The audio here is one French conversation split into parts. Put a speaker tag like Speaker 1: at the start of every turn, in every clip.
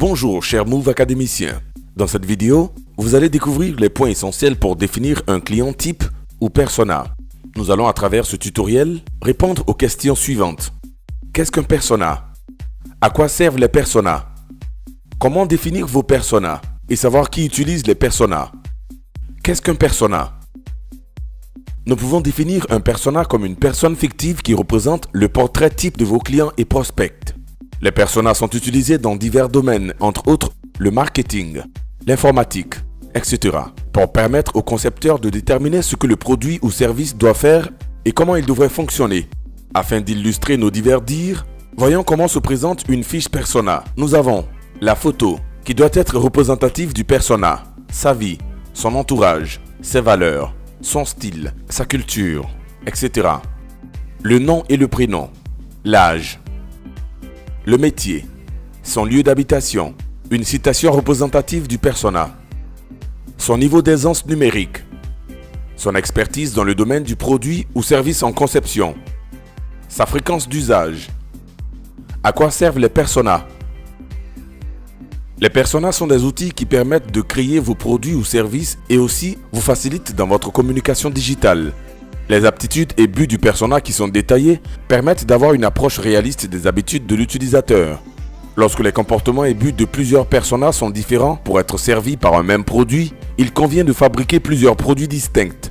Speaker 1: Bonjour chers Move académiciens. Dans cette vidéo, vous allez découvrir les points essentiels pour définir un client type ou persona. Nous allons à travers ce tutoriel répondre aux questions suivantes. Qu'est-ce qu'un persona? À quoi servent les personas? Comment définir vos personas et savoir qui utilise les personas? Qu'est-ce qu'un persona? Nous pouvons définir un persona comme une personne fictive qui représente le portrait type de vos clients et prospects. Les personas sont utilisés dans divers domaines, entre autres le marketing, l'informatique, etc. pour permettre aux concepteurs de déterminer ce que le produit ou service doit faire et comment il devrait fonctionner. Afin d'illustrer nos divers dires, voyons comment se présente une fiche persona. Nous avons la photo, qui doit être représentative du persona, sa vie, son entourage, ses valeurs, son style, sa culture, etc. Le nom et le prénom, l'âge, le métier, son lieu d'habitation, une citation représentative du persona, son niveau d'aisance numérique, son expertise dans le domaine du produit ou service en conception, sa fréquence d'usage. À quoi servent les personas? Les personas sont des outils qui permettent de créer vos produits ou services et aussi vous facilitent dans votre communication digitale. Les aptitudes et buts du persona qui sont détaillés permettent d'avoir une approche réaliste des habitudes de l'utilisateur. Lorsque les comportements et buts de plusieurs personas sont différents pour être servis par un même produit, il convient de fabriquer plusieurs produits distincts.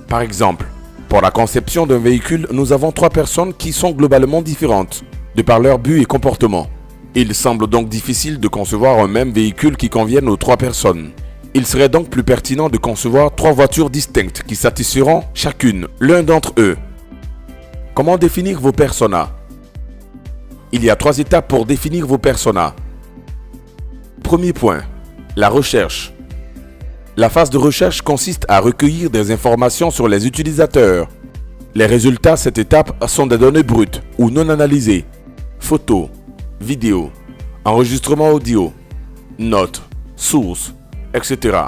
Speaker 1: Par exemple, pour la conception d'un véhicule, nous avons 3 personnes qui sont globalement différentes, de par leurs buts et comportements. Il semble donc difficile de concevoir un même véhicule qui convienne aux 3 personnes. Il serait donc plus pertinent de concevoir 3 voitures distinctes qui satisferont chacune l'un d'entre eux. Comment définir vos personas? Il y a 3 étapes pour définir vos personas. Premier point, la recherche. La phase de recherche consiste à recueillir des informations sur les utilisateurs. Les résultats de cette étape sont des données brutes ou non analysées, photos, vidéos, enregistrements audio, notes, sources, etc.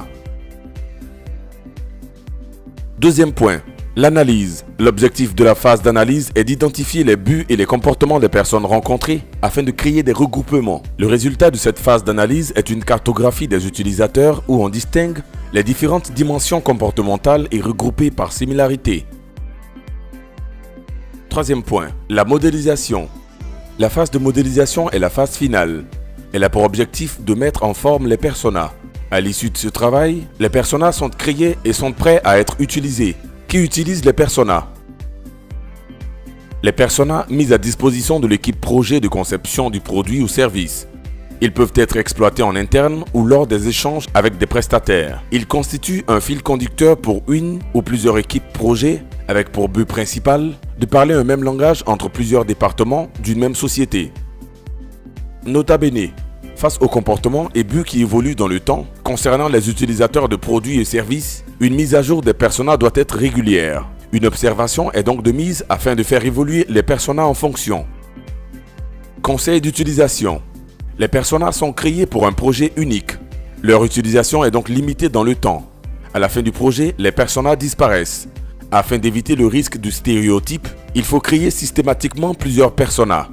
Speaker 1: Deuxième point, l'analyse. L'objectif de la phase d'analyse est d'identifier les buts et les comportements des personnes rencontrées afin de créer des regroupements. Le résultat de cette phase d'analyse est une cartographie des utilisateurs où on distingue les différentes dimensions comportementales et regroupées par similarité. Troisième point, la modélisation. La phase de modélisation est la phase finale. Elle a pour objectif de mettre en forme les personas. À l'issue de ce travail, les personas sont créés et sont prêts à être utilisés. Qui utilise les personas? Les personas mis à disposition de l'équipe projet de conception du produit ou service. Ils peuvent être exploités en interne ou lors des échanges avec des prestataires. Ils constituent un fil conducteur pour une ou plusieurs équipes projet avec pour but principal de parler un même langage entre plusieurs départements d'une même société. Nota bene, face aux comportements et buts qui évoluent dans le temps, concernant les utilisateurs de produits et services, une mise à jour des personas doit être régulière. Une observation est donc de mise afin de faire évoluer les personas en fonction. Conseil d'utilisation. Les personas sont créés pour un projet unique. Leur utilisation est donc limitée dans le temps. À la fin du projet, les personas disparaissent. Afin d'éviter le risque du stéréotype, il faut créer systématiquement plusieurs personas.